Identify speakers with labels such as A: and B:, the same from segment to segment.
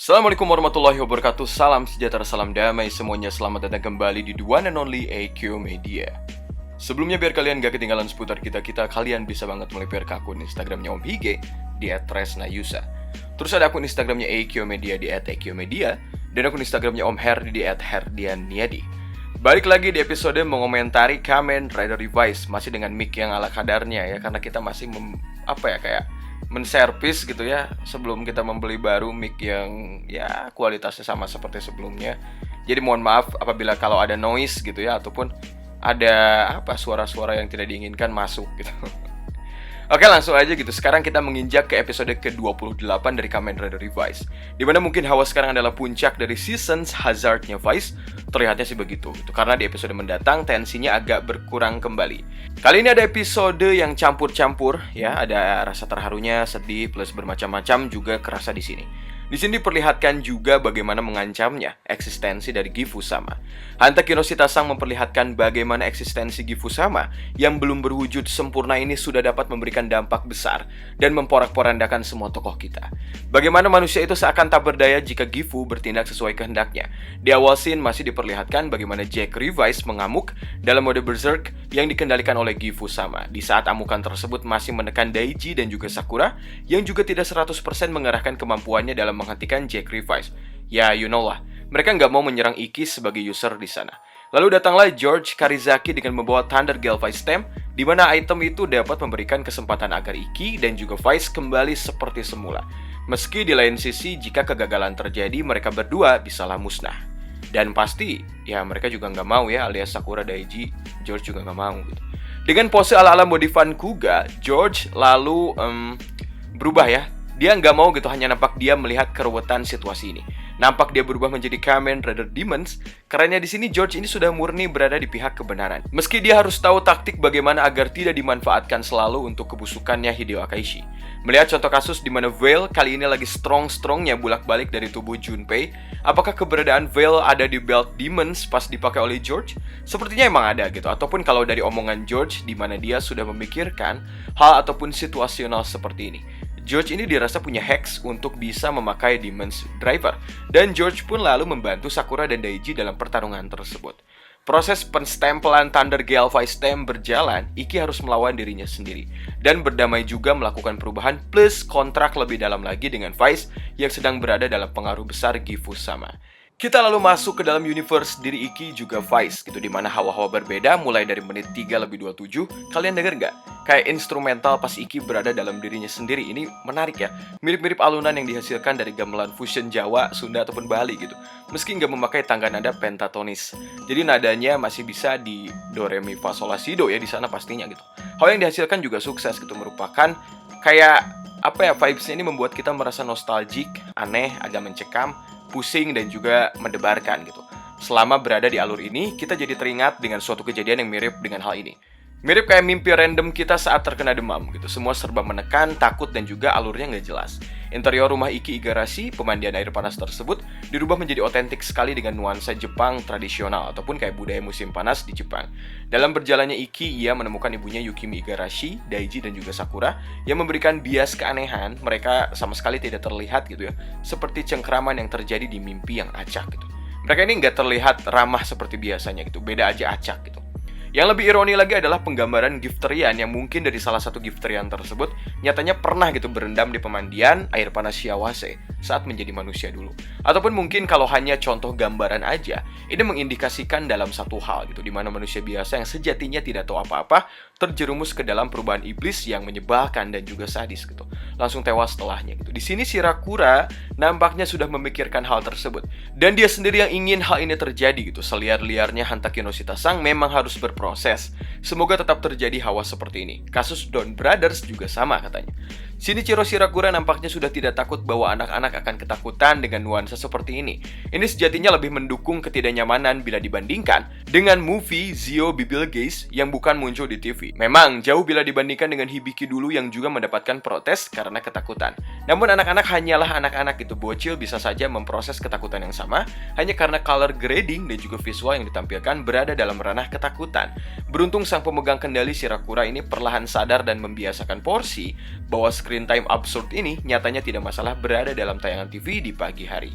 A: Assalamualaikum warahmatullahi wabarakatuh. Salam sejahtera, salam damai semuanya. Selamat datang kembali di The One and Only AQ Media. Sebelumnya biar kalian gak ketinggalan seputar kita, kalian bisa banget melipir ke akun Instagramnya Om Hige di @tresnayusa. Terus ada akun Instagramnya AQ Media di @AQmedia dan akun Instagramnya Om Herdi di @herdianniadi. Balik lagi di episode mengomentari Kamen Rider Revice, masih dengan mic yang ala kadarnya ya, karena kita masih menservis gitu ya, sebelum kita membeli baru mic yang ya kualitasnya sama seperti sebelumnya. Jadi mohon maaf apabila kalau ada noise gitu ya, ataupun ada suara-suara yang tidak diinginkan masuk gitu. Oke, langsung aja gitu. Sekarang kita menginjak ke episode ke-28 dari Kamen Rider Revice, dimana mungkin hawa sekarang adalah puncak dari seasons hazardnya Vice. Terlihatnya sih begitu gitu. Karena di episode mendatang tensinya agak berkurang kembali. Kali ini ada episode yang campur-campur ya, ada rasa terharunya, sedih, plus bermacam-macam juga kerasa di sini. Di sini diperlihatkan juga bagaimana mengancamnya eksistensi dari Gifu sama. Hanta Kinoshita-san memperlihatkan bagaimana eksistensi Gifu sama yang belum berwujud sempurna ini sudah dapat memberikan dampak besar dan memporak-porandakan semua tokoh kita. Bagaimana manusia itu seakan tak berdaya jika Gifu bertindak sesuai kehendaknya. Di awal scene masih diperlihatkan bagaimana Jack Revice mengamuk dalam mode berserk yang dikendalikan oleh Gifu sama. Di saat amukan tersebut masih menekan Daiji dan juga Sakura yang juga tidak 100% mengerahkan kemampuannya dalam menghentikan Jack Revice. Ya, you know lah, mereka nggak mau menyerang Iki sebagai user di sana. Lalu datanglah George Karizaki dengan membawa Thunder Gale Vice Stem, di mana item itu dapat memberikan kesempatan agar Iki dan juga Vice kembali seperti semula. Meski di lain sisi, jika kegagalan terjadi, mereka berdua bisalah musnah. Dan pasti, ya mereka juga nggak mau ya, alias Sakura, Daiji, George juga nggak mau gitu. Dengan pose ala-ala modifan Kuga, George lalu berubah ya. Dia nggak mau gitu, hanya nampak dia melihat keruwetan situasi ini. Nampak dia berubah menjadi Kamen Rider Demons. Karena di sini George ini sudah murni berada di pihak kebenaran. Meski dia harus tahu taktik bagaimana agar tidak dimanfaatkan selalu untuk kebusukannya Hideo Akaishi. Melihat contoh kasus di mana Veil kali ini lagi strong-strongnya bolak-balik dari tubuh Junpei, apakah keberadaan Veil ada di belt Demons pas dipakai oleh George? Sepertinya emang ada gitu. Ataupun kalau dari omongan George di mana dia sudah memikirkan hal ataupun situasional seperti ini. George ini dirasa punya hacks untuk bisa memakai Demon's Driver, dan George pun lalu membantu Sakura dan Daiji dalam pertarungan tersebut. Proses penstempelan Thunder Gale Vice Stem berjalan, Iki harus melawan dirinya sendiri dan berdamai juga melakukan perubahan plus kontrak lebih dalam lagi dengan Vice yang sedang berada dalam pengaruh besar Gifu sama. Kita lalu masuk ke dalam universe diri Iki juga Vice gitu, dimana hawa-hawa berbeda mulai dari menit 3:27. Kalian denger nggak? Kayak instrumental pas Iki berada dalam dirinya sendiri. Ini menarik ya, mirip-mirip alunan yang dihasilkan dari gamelan fusion Jawa, Sunda ataupun Bali gitu. Meski nggak memakai tangga nada pentatonis, jadi nadanya masih bisa di do re mi fa sol la si do ya di sana pastinya gitu. Hal yang dihasilkan juga sukses gitu, merupakan kayak vibes-nya ini membuat kita merasa nostalgic, aneh, agak mencekam, pusing, dan juga mendebarkan gitu. Selama berada di alur ini, kita jadi teringat dengan suatu kejadian yang mirip dengan hal ini. Mirip kayak mimpi random kita saat terkena demam gitu. Semua serba menekan, takut, dan juga alurnya nggak jelas. Interior rumah Iki Igarashi, pemandian air panas tersebut, dirubah menjadi otentik sekali dengan nuansa Jepang tradisional ataupun kayak budaya musim panas di Jepang. Dalam berjalannya Iki, ia menemukan ibunya Yukimi Igarashi, Daiji, dan juga Sakura yang memberikan bias keanehan. Mereka sama sekali tidak terlihat gitu ya, seperti cengkraman yang terjadi di mimpi yang acak gitu. Mereka ini nggak terlihat ramah seperti biasanya gitu, beda aja acak gitu. Yang lebih ironi lagi adalah penggambaran Gifterian yang mungkin dari salah satu Gifterian tersebut nyatanya pernah gitu berendam di pemandian air panas Shiawase saat menjadi manusia dulu. Ataupun mungkin kalau hanya contoh gambaran aja, ini mengindikasikan dalam satu hal gitu, di mana manusia biasa yang sejatinya tidak tahu apa-apa terjerumus ke dalam perubahan iblis yang menyebalkan dan juga sadis gitu. Langsung tewas setelahnya gitu. Di sini Shirakura nampaknya sudah memikirkan hal tersebut dan dia sendiri yang ingin hal ini terjadi gitu. Seliar-liarnya Hanta Kinoshita-san memang harus berproses. Semoga tetap terjadi hawa seperti ini. Kasus Don Brothers juga sama katanya. Shinichiro Shirakura nampaknya sudah tidak takut bahwa anak-anak akan ketakutan dengan nuansa seperti ini. Ini sejatinya lebih mendukung ketidaknyamanan bila dibandingkan dengan movie Zio Bibilgeise yang bukan muncul di TV. Memang jauh bila dibandingkan dengan Hibiki dulu yang juga mendapatkan protes karena ketakutan. Namun anak-anak hanyalah anak-anak itu, bocil bisa saja memproses ketakutan yang sama hanya karena color grading dan juga visual yang ditampilkan berada dalam ranah ketakutan. bertahan. Beruntung sang pemegang kendali Shirakura ini perlahan sadar dan membiasakan porsi bahwa screen time absurd ini nyatanya tidak masalah berada dalam tayangan TV di pagi hari.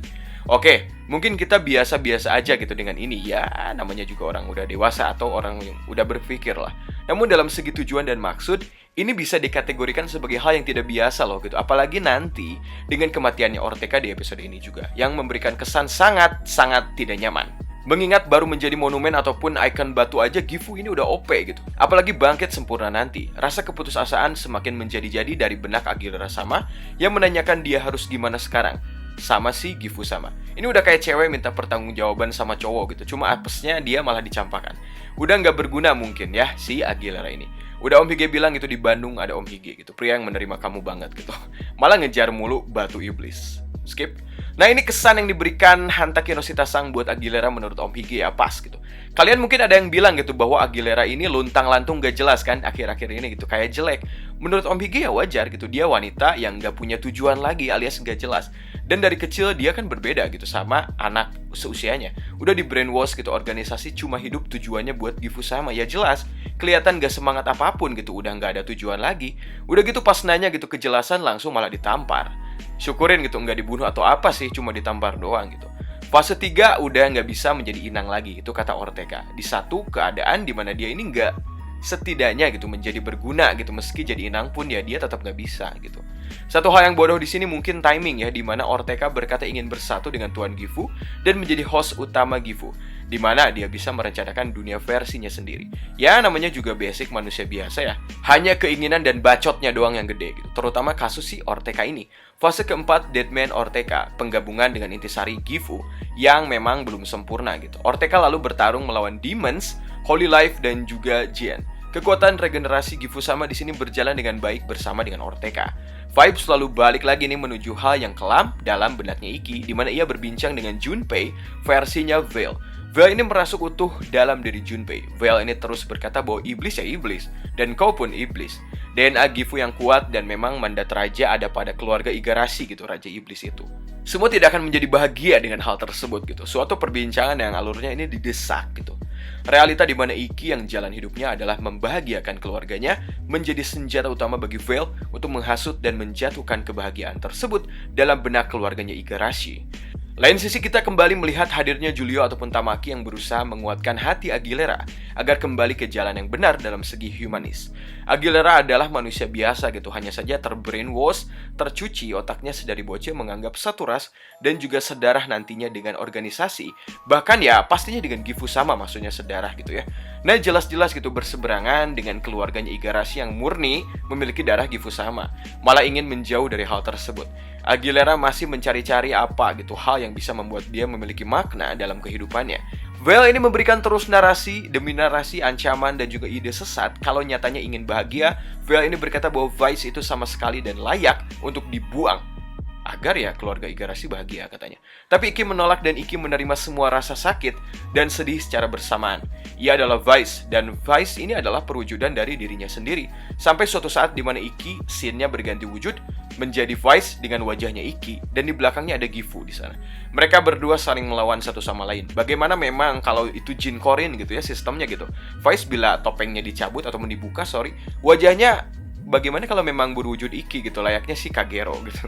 A: Oke, mungkin kita biasa-biasa aja gitu dengan ini. Ya, namanya juga orang udah dewasa atau orang yang udah berpikir lah. Namun dalam segi tujuan dan maksud, ini bisa dikategorikan sebagai hal yang tidak biasa loh gitu. Apalagi nanti dengan kematiannya Ortega di episode ini juga, yang memberikan kesan sangat-sangat tidak nyaman. Mengingat baru menjadi monumen ataupun ikon batu aja, Gifu ini udah OP gitu. Apalagi bangkit sempurna nanti. Rasa keputusasaan semakin menjadi-jadi dari benak Aguilera sama yang menanyakan dia harus gimana sekarang. Sama si Gifu sama. Ini udah kayak cewek minta pertanggungjawaban sama cowok gitu. Cuma apesnya dia malah dicampakkan. Udah nggak berguna mungkin ya si Aguilera ini. Udah Om Hige bilang gitu di Bandung ada Om Hige gitu, pria yang menerima kamu banget gitu. Malah ngejar mulu batu iblis. Skip. Nah ini kesan yang diberikan Hantaki no Shita-san buat Aguilera menurut Om Hige ya pas gitu. Kalian mungkin ada yang bilang gitu bahwa Aguilera ini luntang-lantung gak jelas kan akhir-akhir ini gitu, kayak jelek. Menurut Om Hige ya wajar gitu, dia wanita yang gak punya tujuan lagi alias gak jelas. Dan dari kecil dia kan berbeda gitu sama anak seusianya. Udah di brainwash gitu, organisasi cuma hidup tujuannya buat Gifu sama. Ya jelas, kelihatan gak semangat apapun gitu, udah gak ada tujuan lagi. Udah gitu pas nanya gitu kejelasan langsung malah ditampar. Syukurin gitu nggak dibunuh atau apa sih, cuma ditampar doang gitu. Fase 3 udah nggak bisa menjadi inang lagi, itu kata Ortega. Di satu keadaan dimana dia ini nggak setidaknya gitu menjadi berguna gitu, meski jadi inang pun ya dia tetap nggak bisa gitu. Satu hal yang bodoh di sini mungkin timing ya, dimana Ortega berkata ingin bersatu dengan Tuan Gifu dan menjadi host utama Gifu, dimana dia bisa merencanakan dunia versinya sendiri. Ya namanya juga basic manusia biasa ya, hanya keinginan dan bacotnya doang yang gede gitu. Terutama kasus si Ortega ini. Fase keempat, Deadman Ortega, penggabungan dengan intisari Gifu yang memang belum sempurna gitu. Ortega lalu bertarung melawan Demons, Holy Life dan juga Jien. Kekuatan regenerasi Gifu sama di sini berjalan dengan baik bersama dengan Ortega. Vibes selalu balik lagi nih menuju hal yang kelam dalam benaknya Ikki, di mana ia berbincang dengan Junpei versinya Veil. Veil ini merasuk utuh dalam diri Junpei. Veil ini terus berkata bahwa iblis ya iblis, dan kau pun iblis. DNA Gifu yang kuat dan memang mandat raja ada pada keluarga Igarashi gitu, raja iblis itu. Semua tidak akan menjadi bahagia dengan hal tersebut gitu. Suatu perbincangan yang alurnya ini didesak gitu. Realita di mana Ikki yang jalan hidupnya adalah membahagiakan keluarganya menjadi senjata utama bagi Veil untuk menghasut dan menjatuhkan kebahagiaan tersebut dalam benak keluarganya Igarashi. Lain sisi kita kembali melihat hadirnya Julio ataupun Tamaki yang berusaha menguatkan hati Aguilera agar kembali ke jalan yang benar dalam segi humanis. Aguilera adalah manusia biasa gitu, hanya saja terbrainwash, tercuci otaknya sedari bocil menganggap satu ras dan juga sedarah nantinya dengan organisasi. Bahkan ya pastinya dengan Gifu sama, maksudnya sedarah gitu ya. Nah jelas-jelas gitu berseberangan dengan keluarganya Igarashi yang murni memiliki darah Gifu sama, malah ingin menjauh dari hal tersebut. Aguilera masih mencari-cari apa gitu hal yang bisa membuat dia memiliki makna dalam kehidupannya. Veil ini memberikan terus narasi demi narasi, ancaman dan juga ide sesat. Kalau nyatanya ingin bahagia, Veil ini berkata bahwa Vice itu sama sekali dan layak untuk dibuang agar ya keluarga Igarashi bahagia katanya. Tapi Ikki menolak dan Ikki menerima semua rasa sakit dan sedih secara bersamaan. Ia adalah Vice dan Vice ini adalah perwujudan dari dirinya sendiri. Sampai suatu saat di mana Ikki scene-nya berganti wujud menjadi Vice dengan wajahnya Ikki dan di belakangnya ada Gifu di sana. Mereka berdua saling melawan satu sama lain. Bagaimana memang kalau itu Jin Korin gitu ya sistemnya gitu. Vice bila topengnya dicabut atau dibuka wajahnya bagaimana kalau memang berwujud Ikki gitu, layaknya si Kagero gitu.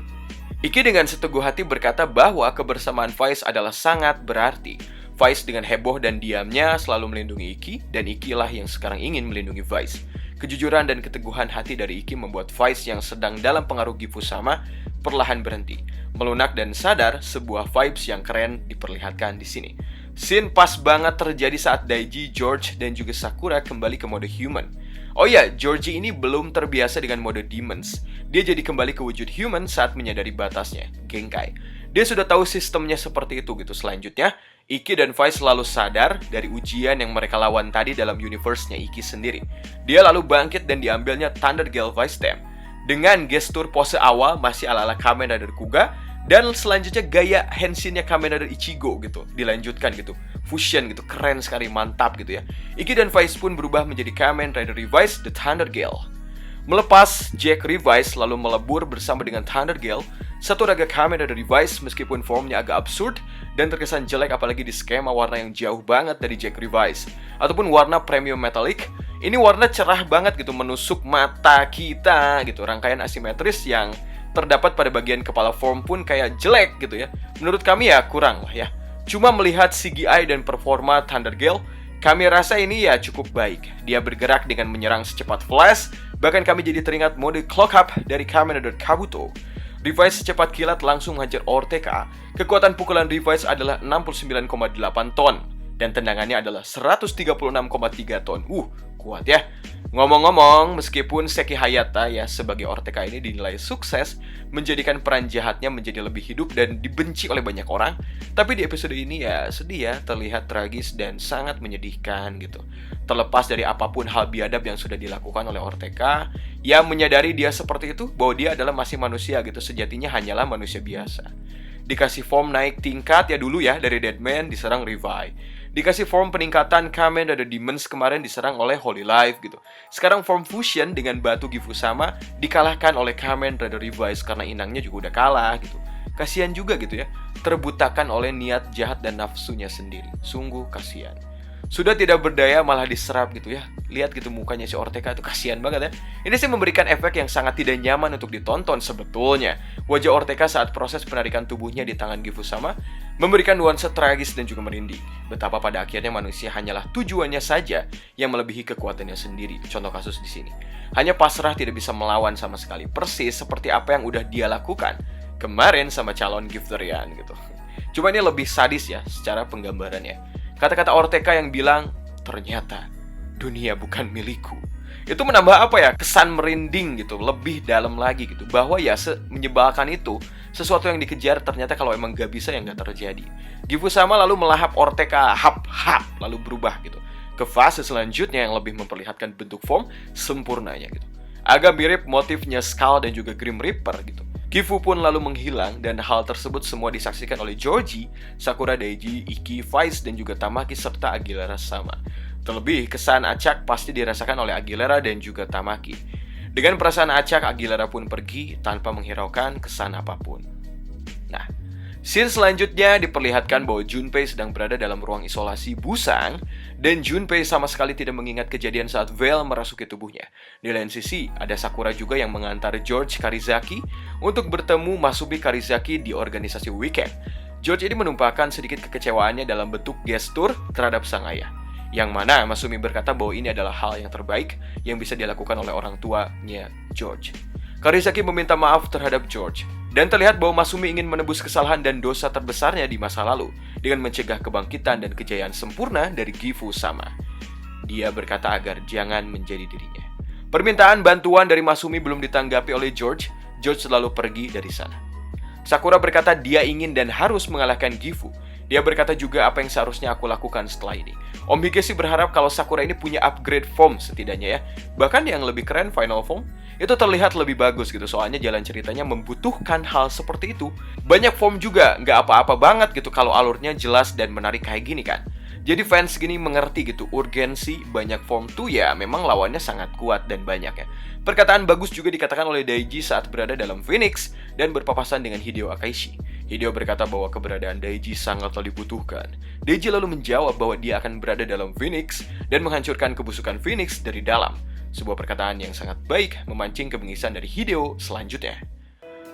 A: Ikki dengan seteguh hati berkata bahwa kebersamaan Vice adalah sangat berarti. Vice dengan heboh dan diamnya selalu melindungi Ikki, dan Ikki lah yang sekarang ingin melindungi Vice. Kejujuran dan keteguhan hati dari Ikki membuat Vice yang sedang dalam pengaruh Gifu sama perlahan berhenti. Melunak dan sadar, sebuah vibes yang keren diperlihatkan di sini. Scene pas banget terjadi saat Daiji, George, dan juga Sakura kembali ke mode human. Oh iya, Georgie ini belum terbiasa dengan mode demons. Dia jadi kembali ke wujud human saat menyadari batasnya, Genkai. Dia sudah tahu sistemnya seperti itu gitu. Selanjutnya, Ikki dan Vice selalu sadar dari ujian yang mereka lawan tadi dalam universe-nya Ikki sendiri. Dia lalu bangkit dan diambilnya Thunder Gale Vice Stem. Dengan gestur pose awal masih ala-ala Kamen Rider Kuga, dan selanjutnya gaya henshinnya Kamen Rider Ichigo gitu, dilanjutkan gitu. Fusion gitu, keren sekali, mantap gitu ya. Ikki dan Vice pun berubah menjadi Kamen Rider Revice The Thunder Gale. Melepas Jack Revice lalu melebur bersama dengan Thunder Gale, Satu raga Kamen Rider Revice meskipun formnya agak absurd dan terkesan jelek apalagi di skema warna yang jauh banget dari Jack Revice. Ataupun warna Premium Metallic, ini warna cerah banget gitu, menusuk mata kita gitu. Rangkaian asimetris yang terdapat pada bagian kepala form pun kayak jelek gitu ya. Menurut kami ya kurang lah ya. Cuma melihat CGI dan performa Thunder Gale, kami rasa ini ya cukup baik. Dia bergerak dengan menyerang secepat Flash, bahkan kami jadi teringat mode Clock Up dari Kamen Rider Kabuto. Revice secepat kilat langsung menghajar Ortega. Kekuatan pukulan Revice adalah 69,8 ton dan tendangannya adalah 136,3 ton. Kuat ya. Ngomong-ngomong, meskipun Seki Hayata ya sebagai Ortega ini dinilai sukses menjadikan peran jahatnya menjadi lebih hidup dan dibenci oleh banyak orang, tapi di episode ini ya sedih ya, terlihat tragis dan sangat menyedihkan gitu. Terlepas dari apapun hal biadab yang sudah dilakukan oleh Ortega, ya menyadari dia seperti itu, bahwa dia adalah masih manusia gitu, sejatinya hanyalah manusia biasa. Dikasih form naik tingkat ya dulu ya, dari Deadman diserang Revive. Dikasih form peningkatan Kamen Rider Demons kemarin diserang oleh Holy Life gitu. Sekarang form fusion dengan batu Gifusama dikalahkan oleh Kamen Rider Revice karena inangnya juga udah kalah gitu. Kasihan juga gitu ya, terbutakan oleh niat jahat dan nafsunya sendiri. Sungguh kasihan. Sudah tidak berdaya malah diserap gitu ya. Lihat gitu mukanya si Ortega itu, kasihan banget ya. Ini sih memberikan efek yang sangat tidak nyaman untuk ditonton sebetulnya. Wajah Ortega saat proses penarikan tubuhnya di tangan Gifusama memberikan nuansa tragis dan juga merinding. Betapa pada akhirnya manusia hanyalah tujuannya saja yang melebihi kekuatannya sendiri. Contoh kasus di sini. Hanya pasrah, tidak bisa melawan sama sekali. Persis seperti apa yang udah dia lakukan kemarin sama calon Gifterian gitu. Cuma ini lebih sadis ya secara penggambarannya. Kata-kata Ortega yang bilang, ternyata dunia bukan milikku. Itu menambah apa ya, kesan merinding gitu, lebih dalam lagi gitu. Bahwa ya menyebalkan itu, sesuatu yang dikejar ternyata kalau emang gak bisa ya gak terjadi. Gifusama lalu melahap Ortega, lalu berubah gitu ke fase selanjutnya yang lebih memperlihatkan bentuk form sempurnanya gitu. Agak mirip motifnya Skull dan juga Grim Reaper gitu. Gifu pun lalu menghilang dan hal tersebut semua disaksikan oleh Georgie, Sakura Daiji, Iki, Vice, dan juga Tamaki serta Aguilera sama. Terlebih, kesan acak pasti dirasakan oleh Aguilera dan juga Tamaki. Dengan perasaan acak, Aguilera pun pergi tanpa menghiraukan kesan apapun. Nah, scene selanjutnya diperlihatkan bahwa Junpei sedang berada dalam ruang isolasi Busang dan Junpei sama sekali tidak mengingat kejadian saat Veil merasuki tubuhnya. Di lain sisi, ada Sakura juga yang mengantar George Karizaki untuk bertemu Masumi Karizaki di organisasi Weekend. George ini menumpahkan sedikit kekecewaannya dalam bentuk gestur terhadap sang ayah. Yang mana Masumi berkata bahwa ini adalah hal yang terbaik yang bisa dilakukan oleh orang tuanya George. Karizaki meminta maaf terhadap George dan terlihat bahwa Masumi ingin menebus kesalahan dan dosa terbesarnya di masa lalu dengan mencegah kebangkitan dan kejayaan sempurna dari Gifu-sama. Dia berkata agar jangan menjadi dirinya. Permintaan bantuan dari Masumi belum ditanggapi oleh George. George selalu pergi dari sana. Sakura berkata dia ingin dan harus mengalahkan Gifu. Dia berkata juga apa yang seharusnya aku lakukan setelah ini. Om Higeshi berharap kalau Sakura ini punya upgrade form setidaknya ya. Bahkan yang lebih keren, final form, itu terlihat lebih bagus gitu. Soalnya jalan ceritanya membutuhkan hal seperti itu. Banyak form juga, nggak apa-apa banget gitu kalau alurnya jelas dan menarik kayak gini kan. Jadi fans gini mengerti gitu, urgensi banyak form tuh ya memang lawannya sangat kuat dan banyak ya. Perkataan bagus juga dikatakan oleh Daiji saat berada dalam Phoenix dan berpapasan dengan Hideo Akaishi. Hideo berkata bahwa keberadaan Daiji sangatlah dibutuhkan. Daiji lalu menjawab bahwa dia akan berada dalam Phoenix dan menghancurkan kebusukan Phoenix dari dalam. Sebuah perkataan yang sangat baik memancing kebengisan dari Hideo selanjutnya.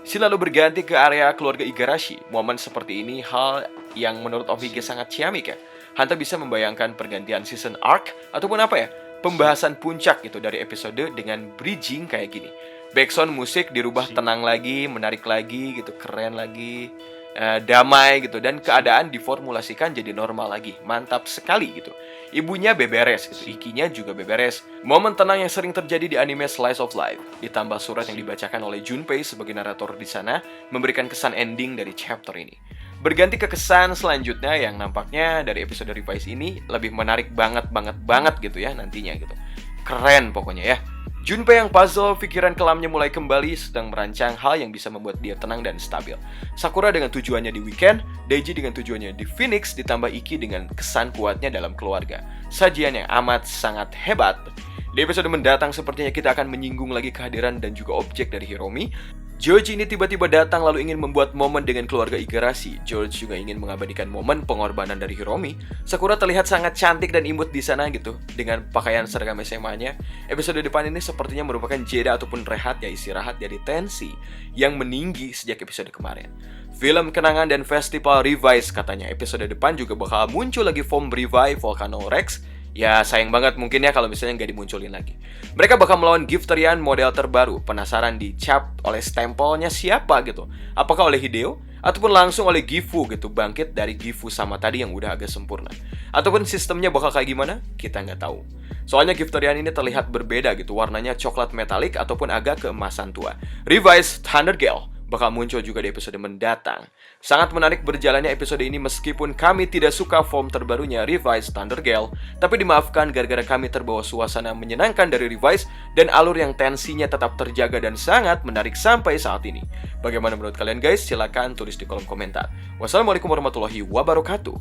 A: Scene lalu berganti ke area keluarga Igarashi. Momen seperti ini hal yang menurut Om Hige sangat ciamik ya. Hunter bisa membayangkan pergantian season arc ataupun apa ya, pembahasan puncak gitu dari episode dengan bridging kayak gini. Backsound musik dirubah tenang lagi, menarik lagi gitu, keren lagi, damai gitu, dan keadaan diformulasikan jadi normal lagi. Mantap sekali gitu. Ibunya beberes gitu, Ikinya juga beberes. Momen tenang yang sering terjadi di anime Slice of Life ditambah surat yang dibacakan oleh Junpei sebagai narator di sana memberikan kesan ending dari chapter ini. Berganti ke kesan selanjutnya yang nampaknya dari episode Revice ini lebih menarik banget gitu ya nantinya gitu. Keren pokoknya ya. Junpei yang puzzle, pikiran kelamnya mulai kembali sedang merancang hal yang bisa membuat dia tenang dan stabil. Sakura dengan tujuannya di Weekend, Daiji dengan tujuannya di Phoenix, ditambah Iki dengan kesan kuatnya dalam keluarga. Sajian yang amat sangat hebat. Di episode mendatang sepertinya kita akan menyinggung lagi kehadiran dan juga objek dari Hiromi. George ini tiba-tiba datang lalu ingin membuat momen dengan keluarga Igarashi. George juga ingin mengabadikan momen pengorbanan dari Hiromi. Sakura terlihat sangat cantik dan imut di sana gitu, dengan pakaian seragam SMA-nya. Episode depan ini sepertinya merupakan jeda ataupun rehat ya, istirahat dari tensi yang meninggi sejak episode kemarin. Film kenangan dan festival Revise katanya. Episode depan juga bakal muncul lagi form Revive Volcano Rex. Ya sayang banget mungkin ya kalau misalnya nggak dimunculin lagi. Mereka bakal melawan Gifterian model terbaru. Penasaran dicap oleh stempelnya siapa gitu. Apakah oleh Hideo? Ataupun langsung oleh Gifu gitu. Bangkit dari Gifu sama tadi yang udah agak sempurna. Ataupun sistemnya bakal kayak gimana? Kita nggak tahu. Soalnya Gifterian ini terlihat berbeda gitu. Warnanya coklat metalik ataupun agak keemasan tua. Revise Thunder Gale bakal muncul juga di episode mendatang. Sangat menarik berjalannya episode ini meskipun kami tidak suka form terbarunya Revise Thunder Gale, tapi dimaafkan gara-gara kami terbawa suasana menyenangkan dari Revise dan alur yang tensinya tetap terjaga dan sangat menarik sampai saat ini. Bagaimana menurut kalian guys? Silahkan tulis di kolom komentar. Wassalamualaikum warahmatullahi wabarakatuh.